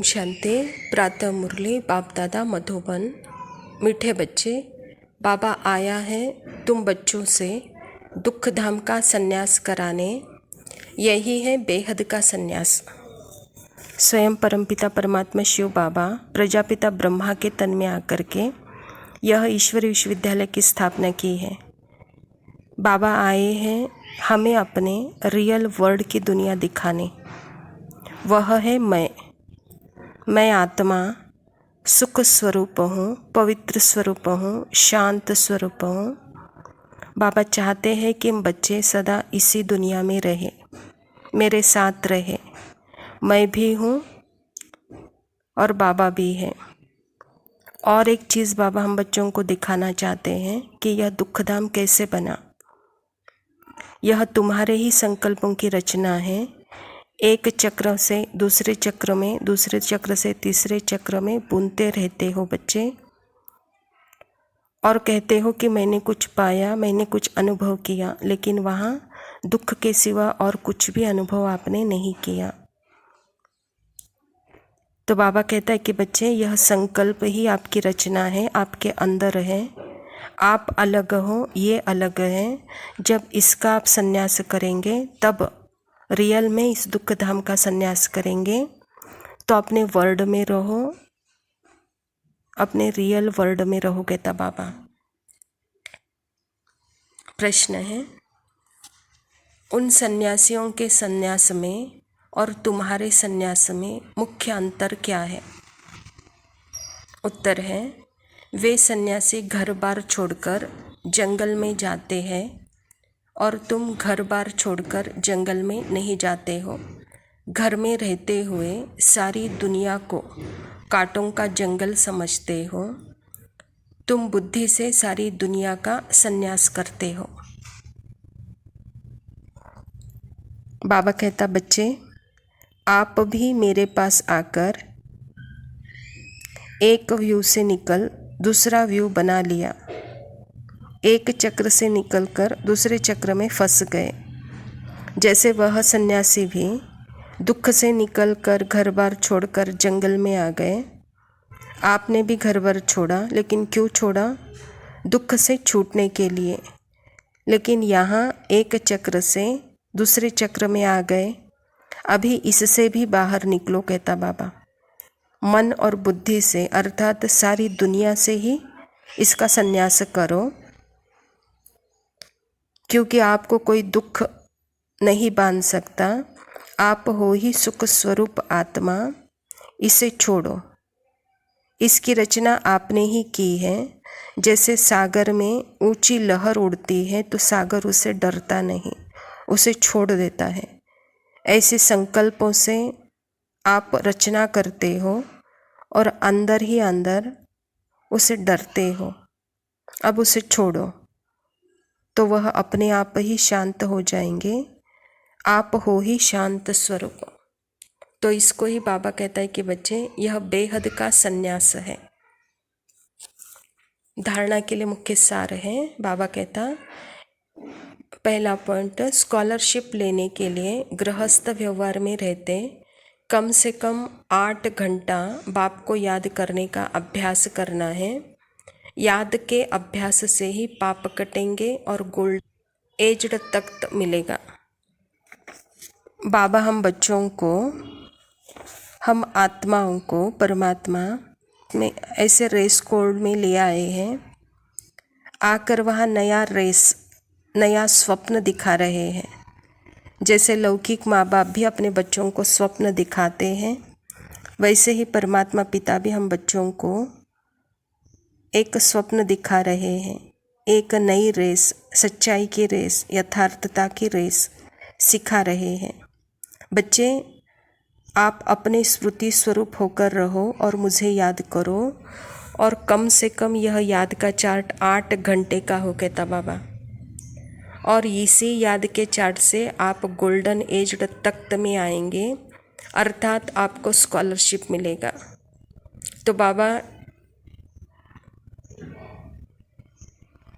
शांति। प्रातः मुरली बाप दादा मधुबन। मीठे बच्चे, बाबा आया है तुम बच्चों से दुख धाम का संन्यास कराने। यही है बेहद का संन्यास। स्वयं परमपिता परमात्मा शिव बाबा प्रजापिता ब्रह्मा के तन में आकर के यह ईश्वरी विश्वविद्यालय की स्थापना की है। बाबा आए हैं हमें अपने रियल वर्ल्ड की दुनिया दिखाने। वह है मैं आत्मा सुख स्वरूप हूँ, पवित्र स्वरूप हूँ, शांत स्वरूप हूँ। बाबा चाहते हैं कि हम बच्चे सदा इसी दुनिया में रहे, मेरे साथ रहे। मैं भी हूँ और बाबा भी है। और एक चीज़ बाबा हम बच्चों को दिखाना चाहते हैं कि यह दुखधाम कैसे बना। यह तुम्हारे ही संकल्पों की रचना है। एक चक्र से दूसरे चक्र में, दूसरे चक्र से तीसरे चक्र में बुनते रहते हो बच्चे, और कहते हो कि मैंने कुछ पाया, मैंने कुछ अनुभव किया, लेकिन वहाँ दुख के सिवा और कुछ भी अनुभव आपने नहीं किया। तो बाबा कहता है कि बच्चे यह संकल्प ही आपकी रचना है, आपके अंदर है। आप अलग हो, ये अलग है। जब इसका आप संन्यास करेंगे तब रियल में इस दुख धाम का संन्यास करेंगे तो अपने वर्ल्ड में रहो, अपने रियल वर्ल्ड में रहो, कहता बाबा। प्रश्न है, उन सन्यासियों के संन्यास में और तुम्हारे संन्यास में मुख्य अंतर क्या है? उत्तर है, वे सन्यासी घर बार छोड़कर जंगल में जाते हैं और तुम घर बार छोड़कर जंगल में नहीं जाते हो। घर में रहते हुए सारी दुनिया को कांटों का जंगल समझते हो। तुम बुद्धि से सारी दुनिया का संन्यास करते हो। बाबा कहता, बच्चे आप भी मेरे पास आकर एक व्यू से निकल दूसरा व्यू बना लिया। एक चक्र से निकलकर दूसरे चक्र में फंस गए। जैसे वह सन्यासी भी दुख से निकलकर घर बार छोड़कर जंगल में आ गए। आपने भी घर बार छोड़ा, लेकिन क्यों छोड़ा? दुख से छूटने के लिए। लेकिन यहाँ एक चक्र से दूसरे चक्र में आ गए। अभी इससे भी बाहर निकलो, कहता बाबा। मन और बुद्धि से, अर्थात सारी दुनिया से ही इसका संन्यास करो, क्योंकि आपको कोई दुख नहीं बांध सकता। आप हो ही सुख स्वरूप आत्मा। इसे छोड़ो। इसकी रचना आपने ही की है। जैसे सागर में ऊंची लहर उड़ती है तो सागर उसे डरता नहीं, उसे छोड़ देता है। ऐसे संकल्पों से आप रचना करते हो और अंदर ही अंदर उसे डरते हो। अब उसे छोड़ो तो वह अपने आप ही शांत हो जाएंगे। आप हो ही शांत स्वरूप। तो इसको ही बाबा कहता है कि बच्चे यह बेहद का संन्यास है। धारणा के लिए मुख्य सार है। बाबा कहता, पहला पॉइंट, स्कॉलरशिप लेने के लिए गृहस्थ व्यवहार में रहते कम से कम 8 घंटा बाप को याद करने का अभ्यास करना है। याद के अभ्यास से ही पाप कटेंगे और गोल्ड एज्ड तख्त मिलेगा। बाबा हम बच्चों को, हम आत्माओं को परमात्मा में ऐसे रेस कोर्स में ले आए हैं। आकर वहाँ नया रेस, नया स्वप्न दिखा रहे हैं। जैसे लौकिक माँ बाप भी अपने बच्चों को स्वप्न दिखाते हैं, वैसे ही परमात्मा पिता भी हम बच्चों को एक स्वप्न दिखा रहे हैं। एक नई रेस, सच्चाई की रेस, यथार्थता की रेस सिखा रहे हैं। बच्चे आप अपने स्मृति स्वरूप होकर रहो और मुझे याद करो, और कम से कम यह याद का चार्ट 8 घंटे का हो, कहता बाबा। और इसी याद के चार्ट से आप गोल्डन एज्ड तख्त में आएंगे, अर्थात आपको स्कॉलरशिप मिलेगा। तो बाबा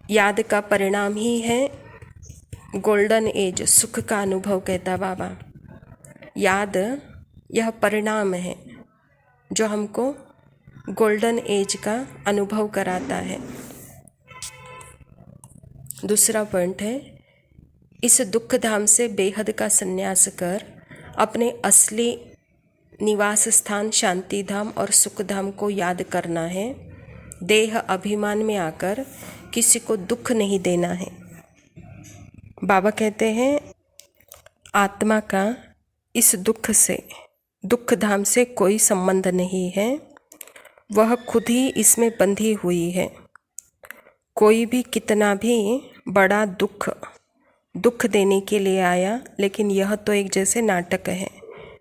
याद का परिणाम ही है गोल्डन एज, सुख का अनुभव, कहता बाबा। याद यह परिणाम है। जो हमको गोल्डन एज का अनुभव कराता है। दूसरा पॉइंट है, इस दुख धाम से बेहद का संन्यास कर अपने असली निवास स्थान शांति धाम और सुख धाम को याद करना है। देह अभिमान में आकर किसी को दुख नहीं देना है। बाबा कहते हैं आत्मा का इस दुख धाम से कोई संबंध नहीं है, वह खुद ही इसमें बंधी हुई है। कोई भी कितना भी बड़ा दुख देने के लिए आया, लेकिन यह तो एक जैसे नाटक है।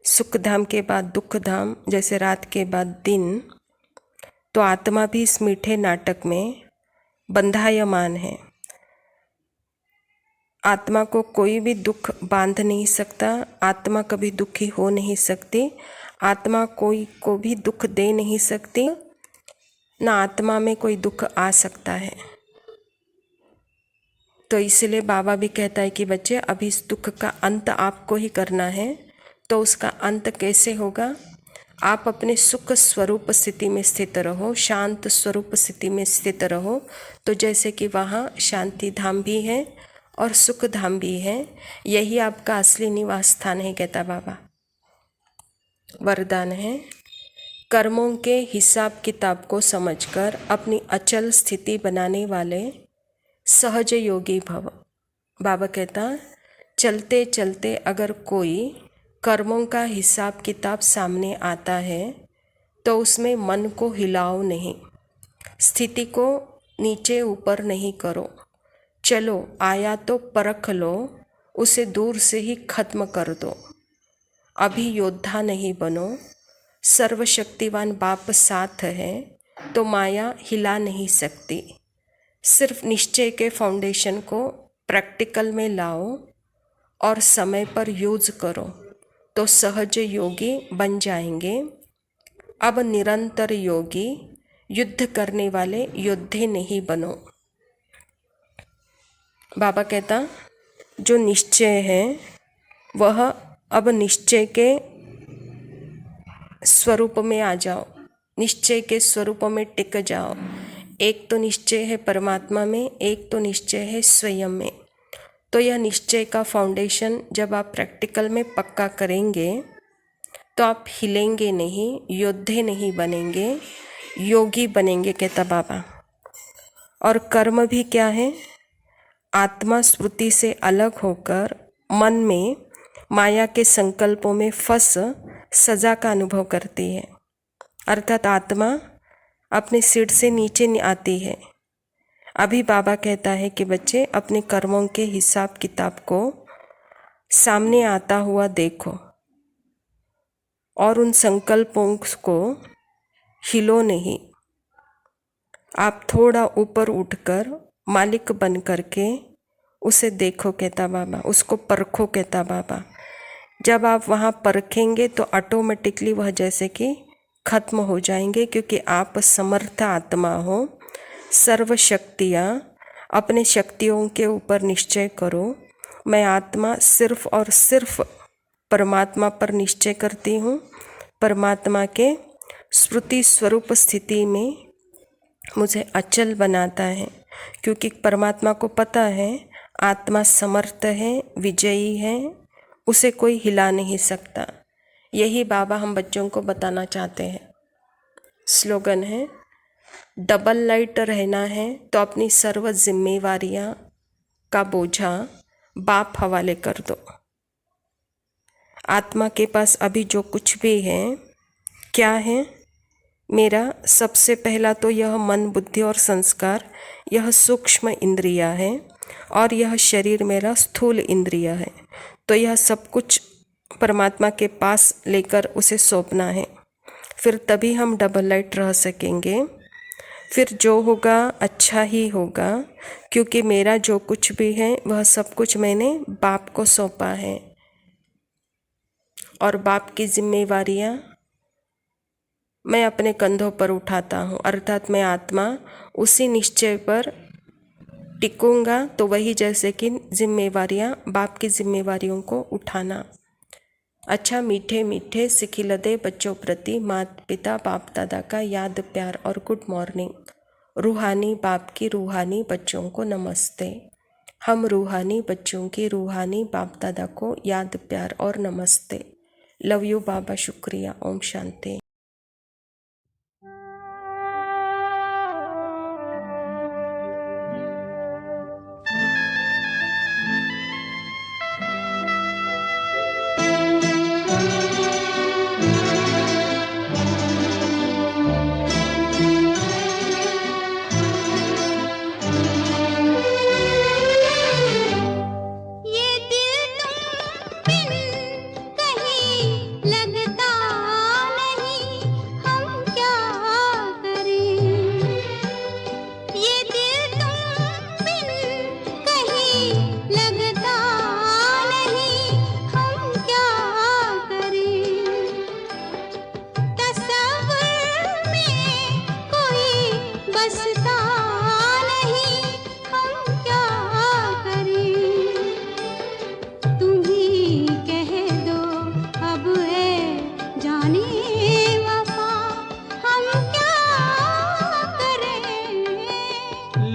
सुख धाम के बाद दुख धाम, जैसे रात के बाद दिन, तो आत्मा भी इस मीठे नाटक में बंधायमान है। आत्मा को कोई भी दुख बांध नहीं सकता, आत्मा कभी दुखी हो नहीं सकती, आत्मा कोई को भी दुख दे नहीं सकती, ना आत्मा में कोई दुख आ सकता है। तो इसलिए बाबा भी कहता है कि बच्चे अभी इस दुख का अंत आपको ही करना है। तो उसका अंत कैसे होगा? आप अपने सुख स्वरूप स्थिति में स्थित रहो, शांत स्वरूप स्थिति में स्थित रहो। तो जैसे कि वहाँ शांति धाम भी है और सुख धाम भी है, यही आपका असली निवास स्थान है, कहता बाबा। वरदान है, कर्मों के हिसाब किताब को समझकर अपनी अचल स्थिति बनाने वाले सहज योगी भव। बाबा कहता चलते चलते अगर कोई कर्मों का हिसाब किताब सामने आता है तो उसमें मन को हिलाओ नहीं, स्थिति को नीचे ऊपर नहीं करो। चलो आया तो परख लो, उसे दूर से ही खत्म कर दो। अभी योद्धा नहीं बनो, सर्वशक्तिवान बाप साथ है तो माया हिला नहीं सकती। सिर्फ निश्चय के फाउंडेशन को प्रैक्टिकल में लाओ और समय पर यूज करो तो सहज योगी बन जाएंगे। अब निरंतर योगी, युद्ध करने वाले योद्धे नहीं बनो। बाबा कहता जो निश्चय है वह अब निश्चय के स्वरूप में आ जाओ, निश्चय के स्वरूप में टिक जाओ। एक तो निश्चय है परमात्मा में, एक तो निश्चय है स्वयं में। तो यह निश्चय का फाउंडेशन जब आप प्रैक्टिकल में पक्का करेंगे तो आप हिलेंगे नहीं, योद्धे नहीं बनेंगे, योगी बनेंगे, कहता बाबा। और कर्म भी क्या है? आत्मा स्मृति से अलग होकर मन में माया के संकल्पों में फंस सजा का अनुभव करती है। अर्थात आत्मा अपने सिर से नीचे आती है। अभी बाबा कहता है कि बच्चे अपने कर्मों के हिसाब किताब को सामने आता हुआ देखो और उन संकल्पों को हिलो नहीं। आप थोड़ा ऊपर उठकर मालिक बन करके उसे देखो, कहता बाबा, उसको परखो, कहता बाबा। जब आप वहाँ परखेंगे तो ऑटोमेटिकली वह जैसे कि खत्म हो जाएंगे, क्योंकि आप समर्थ आत्मा हो। सर्व शक्तियाँ, अपने शक्तियों के ऊपर निश्चय करो। मैं आत्मा सिर्फ और सिर्फ परमात्मा पर निश्चय करती हूँ। परमात्मा के स्मृति स्वरूप स्थिति में मुझे अचल बनाता है, क्योंकि परमात्मा को पता है आत्मा समर्थ है, विजयी है, उसे कोई हिला नहीं सकता। यही बाबा हम बच्चों को बताना चाहते हैं। स्लोगन है, डबल लाइट रहना है तो अपनी सर्व जिम्मेवारियां का बोझा बाप हवाले कर दो। आत्मा के पास अभी जो कुछ भी है, क्या है? मेरा सबसे पहला तो यह मन, बुद्धि और संस्कार, यह सूक्ष्म इंद्रिया है, और यह शरीर मेरा स्थूल इंद्रिय है। तो यह सब कुछ परमात्मा के पास लेकर उसे सौंपना है, फिर तभी हम डबल लाइट रह सकेंगे। फिर जो होगा अच्छा ही होगा, क्योंकि मेरा जो कुछ भी है वह सब कुछ मैंने बाप को सौंपा है, और बाप की जिम्मेवारियाँ मैं अपने कंधों पर उठाता हूँ। अर्थात मैं आत्मा उसी निश्चय पर टिकूंगा, तो वही जैसे कि जिम्मेवारियाँ, बाप की जिम्मेवारियों को उठाना। अच्छा मीठे मीठे सिखिलदे बच्चों प्रति माता पिता बाप दादा का याद प्यार और गुड मॉर्निंग। रूहानी बाप की रूहानी बच्चों को नमस्ते। हम रूहानी बच्चों की रूहानी बाप दादा को याद प्यार और नमस्ते। लव यू बाबा, शुक्रिया। ओम शांति।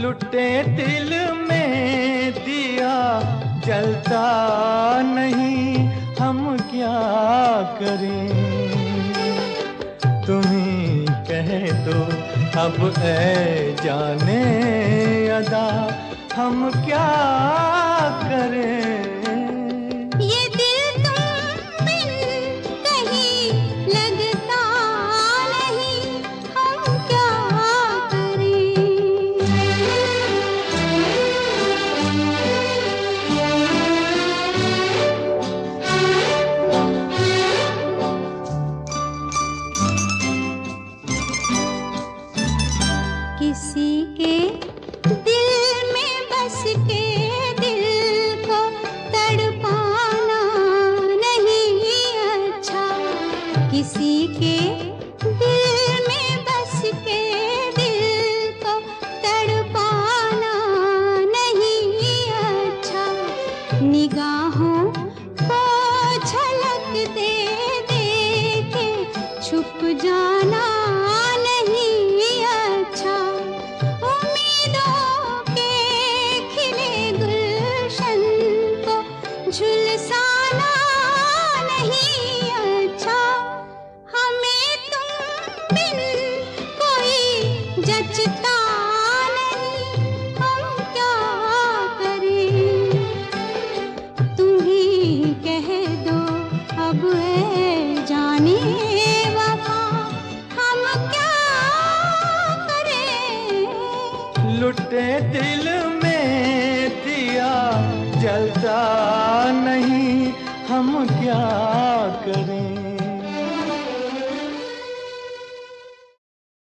लुटे दिल में दिया जलता नहीं, हम क्या करें। तुम्ही कह दो अब ऐ जाने अदा, हम क्या करें। किसी के दिल में बस के दिल को तड़पाना नहीं अच्छा। किसी के दिल में बस के दिल को तड़पाना नहीं अच्छा। निगाहों को झलक दे दे के छुप जाना झुलसाना नहीं अच्छा। हमें तुम बिन कोई जचता नहीं, हम क्या करें। तुम ही कह दो अब है जाने वफा, हम क्या करें। लुटे दिल में दिया जलता नहीं, हम क्या करें।